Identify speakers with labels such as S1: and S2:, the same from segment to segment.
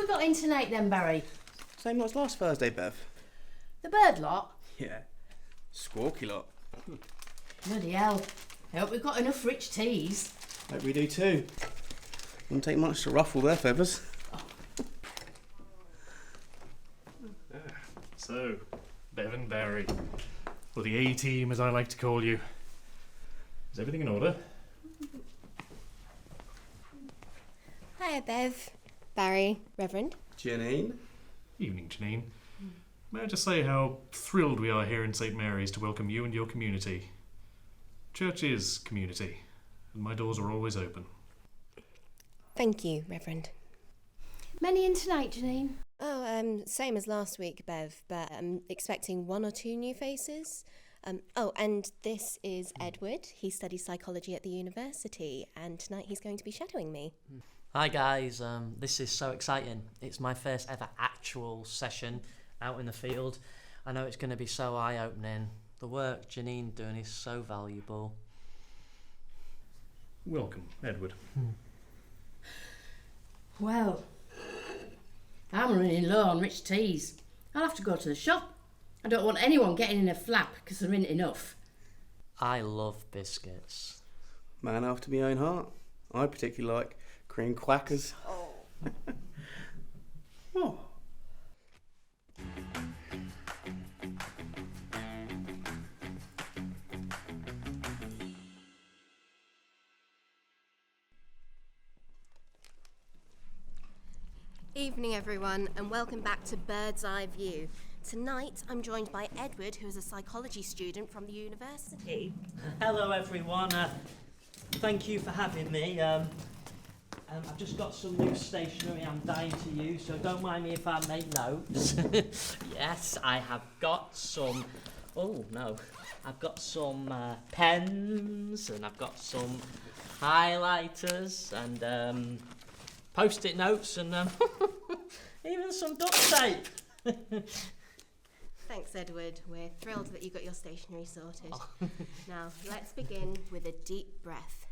S1: we got in tonight then, Barry?
S2: Same lot as last Thursday, Bev.
S1: The bird lot?
S2: Yeah. Squawky lot.
S1: Bloody hell. I hope we've got enough rich teas.
S2: Hope we do too. Wouldn't take much to ruffle their feathers.
S3: So, Bev and Barry, or the A-team as I like to call you. Is everything in order?
S4: Hiya, Bev, Barry, Reverend.
S2: Janine?
S3: Evening, Janine. May I just say how thrilled we are here in St Mary's to welcome you and your community. Church is community, and my doors are always open.
S4: Thank you, Reverend.
S1: Many in tonight, Janine?
S4: Oh, same as last week, Bev, but I'm expecting 1 or 2 new faces. And this is Edward. He studies psychology at the university, and tonight he's going to be shadowing me.
S5: Hi guys, this is so exciting. It's my first ever actual session out in the field. I know it's going to be so eye-opening. The work Janine's doing is so valuable.
S3: Welcome, Edward.
S1: Well, I'm running low on rich teas. I'll have to go to the shop. I don't want anyone getting in a flap because there isn't enough.
S5: I love biscuits.
S2: Man after my own heart. I particularly like cream quackers. Oh.
S4: Evening, everyone, and welcome back to Bird's Eye View. Tonight, I'm joined by Edward, who is a psychology student from the university.
S5: Hello everyone, thank you for having me. I've just got some new stationery I'm dying to use, so don't mind me if I make notes. Yes, I have got some... Oh, no. I've got some pens, and I've got some highlighters, and post-it notes, and even some duct tape.
S4: Thanks, Edward. We're thrilled that you got your stationery sorted. Now, let's begin with a deep breath.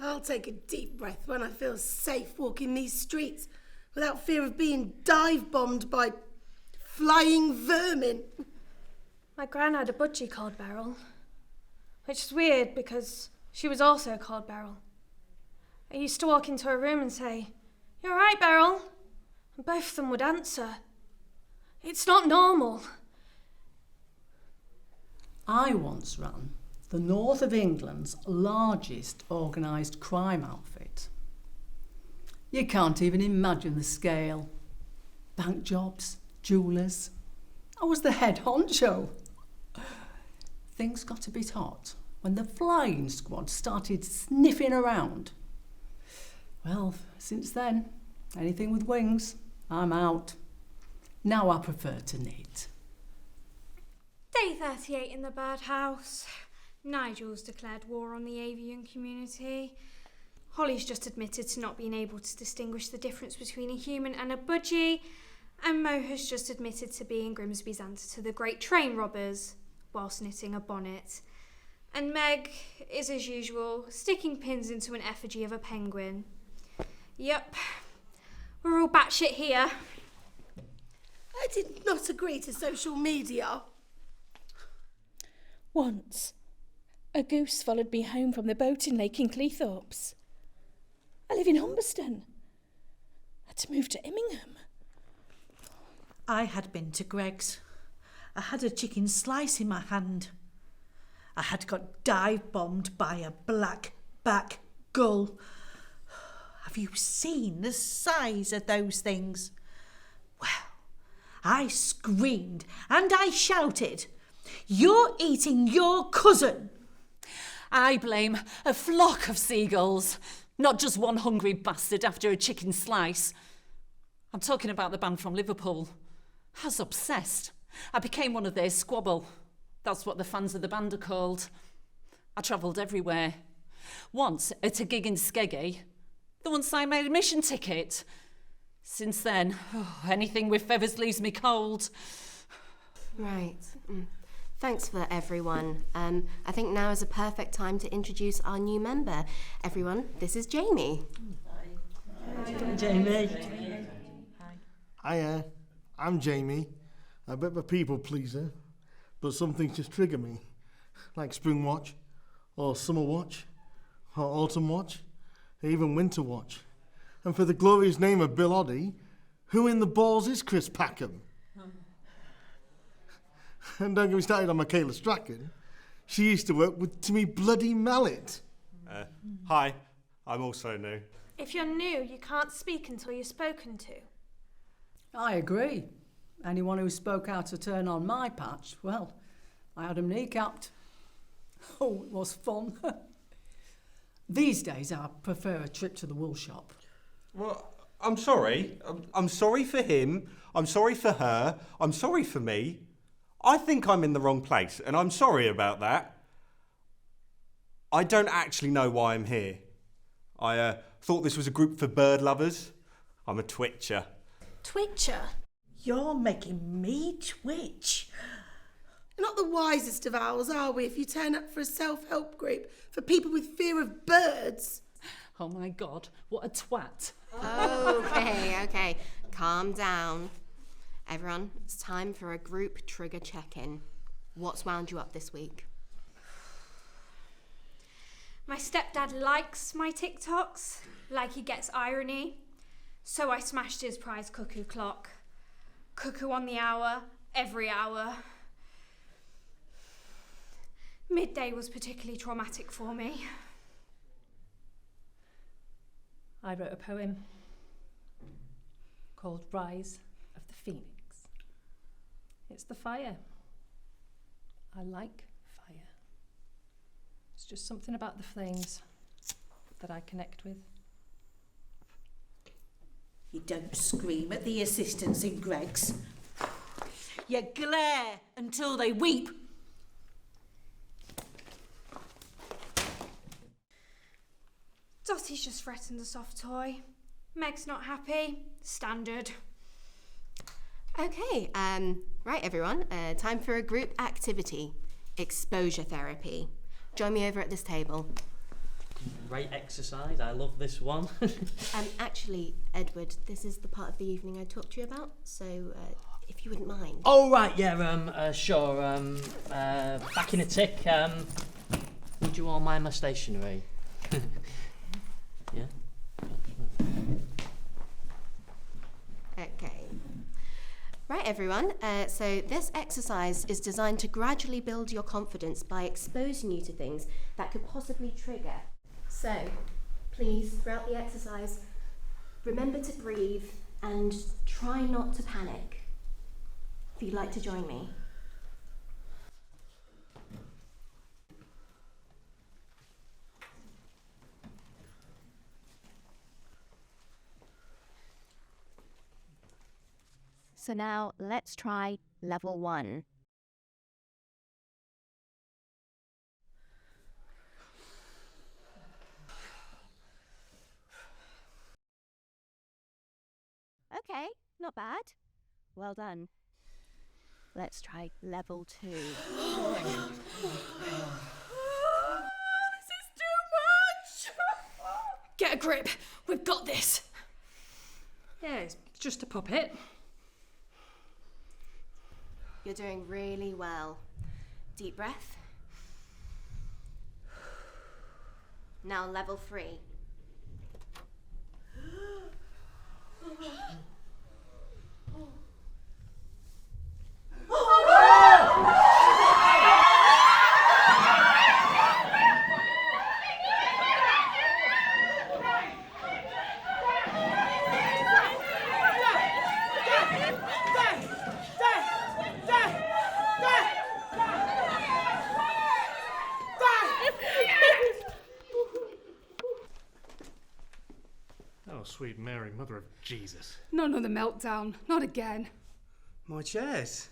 S6: I'll take a deep breath when I feel safe walking these streets without fear of being dive-bombed by flying vermin.
S7: My gran had a budgie called Beryl, which is weird because she was also called Beryl. I used to walk into her room and say, "You all right, Beryl?" And both of them would answer, "It's not normal."
S8: I once ran the north of England's largest organised crime outfit. You can't even imagine the scale. Bank jobs, jewellers. I was the head honcho. Things got a bit hot when the flying squad started sniffing around. Well, since then, anything with wings, I'm out. Now I prefer to knit.
S7: Day 38 in the birdhouse. Nigel's declared war on the avian community. Holly's just admitted to not being able to distinguish the difference between a human and a budgie. And Mo has just admitted to being Grimsby's answer to the great train robbers whilst knitting a bonnet. And Meg is, as usual, sticking pins into an effigy of a penguin. Yep, we're all batshit here.
S6: I did not agree to social media.
S9: Once, a goose followed me home from the boating lake in Cleethorpes. I live in Humberston. I had to move to Immingham.
S10: I had been to Greg's. I had a chicken slice in my hand. I had got dive-bombed by a black-back gull. Have you seen the size of those things? Well, I screamed and I shouted, "You're eating your cousin!"
S11: I blame a flock of seagulls, not just one hungry bastard after a chicken slice. I'm talking about the band from Liverpool. I was obsessed. I became one of their squabble. That's what the fans of the band are called. I travelled everywhere. Once, at a gig in Skeggy, the once I made a admission ticket. Since then, anything with feathers leaves me cold.
S4: Right. Thanks for everyone. I think now is a perfect time to introduce our new member. Everyone, this is Jamie.
S5: Hi, Jamie.
S12: Hiya, I'm Jamie. A bit of a people pleaser, but some things just trigger me, like spring watch, or summer watch, or autumn watch, or even winter watch. And for the glorious name of Bill Oddie, who in the balls is Chris Packham? And don't get me started on Michaela Strachan. She used to work with Timmy Bloody Mallet.
S13: Hi, I'm also new.
S14: If you're new, you can't speak until you're spoken to.
S8: I agree. Anyone who spoke out of turn on my patch, well, I had them kneecapped. Oh, it was fun. These days, I prefer a trip to the wool shop.
S13: Well, I'm sorry. I'm sorry for him. I'm sorry for her. I'm sorry for me. I think I'm in the wrong place, and I'm sorry about that. I don't actually know why I'm here. I thought this was a group for bird lovers. I'm a twitcher.
S14: Twitcher?
S10: You're making me twitch.
S6: Not the wisest of owls, are we, if you turn up for a self-help group for people with fear of birds?
S11: Oh my God, what a twat.
S4: Okay. Calm down. Everyone, it's time for a group trigger check-in. What's wound you up this week?
S7: My stepdad likes my TikToks, like he gets irony. So I smashed his prize cuckoo clock. Cuckoo on the hour, every hour. Midday was particularly traumatic for me.
S15: I wrote a poem called Rise of the Phoenix. It's the fire. I like fire. It's just something about the flames that I connect with.
S10: You don't scream at the assistants in Greg's. You glare until they weep.
S7: Dottie's just threatened a soft toy. Meg's not happy. Standard.
S4: Okay, right everyone, time for a group activity. Exposure therapy. Join me over at this table.
S5: Great exercise. I love this one.
S4: Actually, Edward, this is the part of the evening I talked to you about, so if you wouldn't mind.
S5: Oh, right, yeah, sure. Back in a tick. Would you all mind my stationery? Yeah?
S4: Okay. Right, everyone. So this exercise is designed to gradually build your confidence by exposing you to things that could possibly trigger. So, please, throughout the exercise, remember to breathe and try not to panic. If you'd like to join me. So now let's try level 1. Okay, not bad. Well done. Let's try level 2.
S14: This is too much! Get a grip. We've got this.
S15: Yeah, it's just a puppet.
S4: You're doing really well. Deep breath. Now level 3.
S3: Oh, sweet Mary, Mother of Jesus.
S14: No, another meltdown. Not again.
S2: My chairs.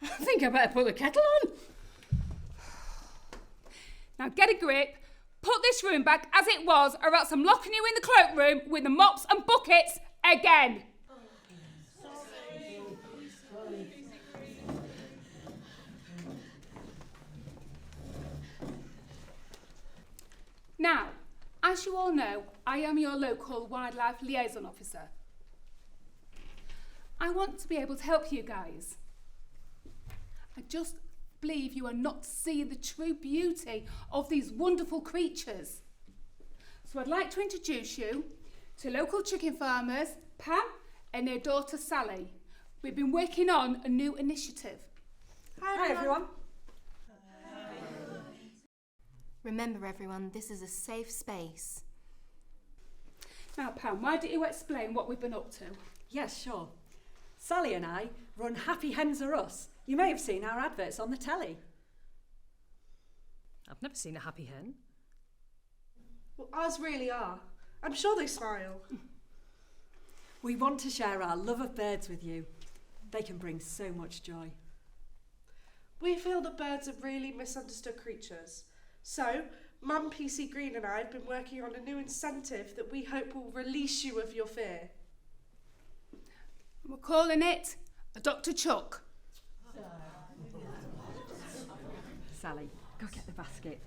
S14: I think I better put the kettle on. Now get a grip, put this room back as it was, or else I'm locking you in the cloakroom with the mops and buckets again. Now, as you all know, I am your local wildlife liaison officer. I want to be able to help you guys. I just believe you are not seeing the true beauty of these wonderful creatures. So I'd like to introduce you to local chicken farmers, Pam and their daughter Sally. We've been working on a new initiative.
S15: Hi everyone.
S4: Remember everyone, this is a safe space.
S14: Now Pam, why don't you explain what we've been up to?
S16: Yes, sure. Sally and I run Happy Hens Are Us. You may have seen our adverts on the telly.
S15: I've never seen a happy hen.
S17: Well, ours really are. I'm sure they smile.
S16: We want to share our love of birds with you. They can bring so much joy.
S17: We feel that birds are really misunderstood creatures. So, Mum PC Green and I have been working on a new incentive that we hope will release you of your fear.
S14: We're calling it a Dr. Chuck.
S16: Sally, go get the basket.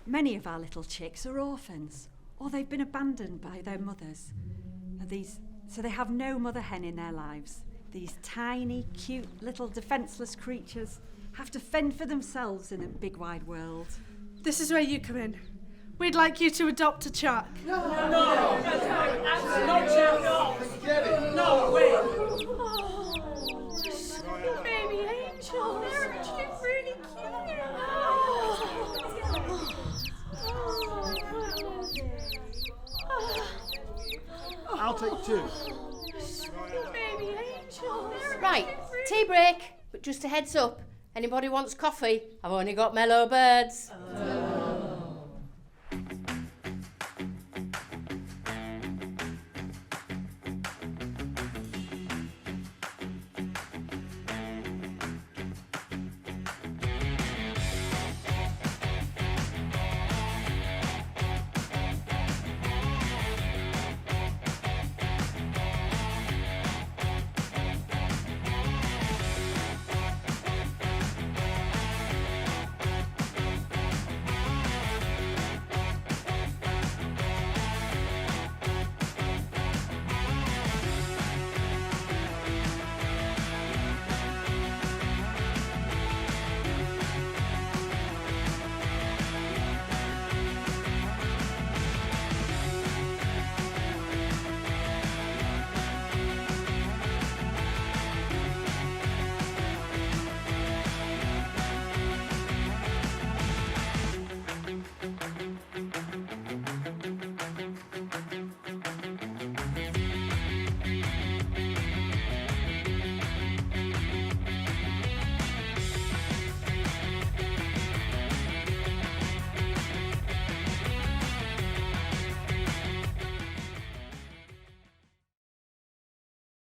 S16: Many of our little chicks are orphans, or they've been abandoned by their mothers. So they have no mother hen in their lives. These tiny, cute, little defenceless creatures have to fend for themselves in a big wide world.
S17: This is where you come in. We'd like you to adopt a Chuck.
S5: No way.
S7: Baby angel, they're actually really cute.
S12: I'll take two.
S7: Baby angel, they're
S1: Right, tea break. But just a heads up, anybody wants coffee? I've only got mellow birds.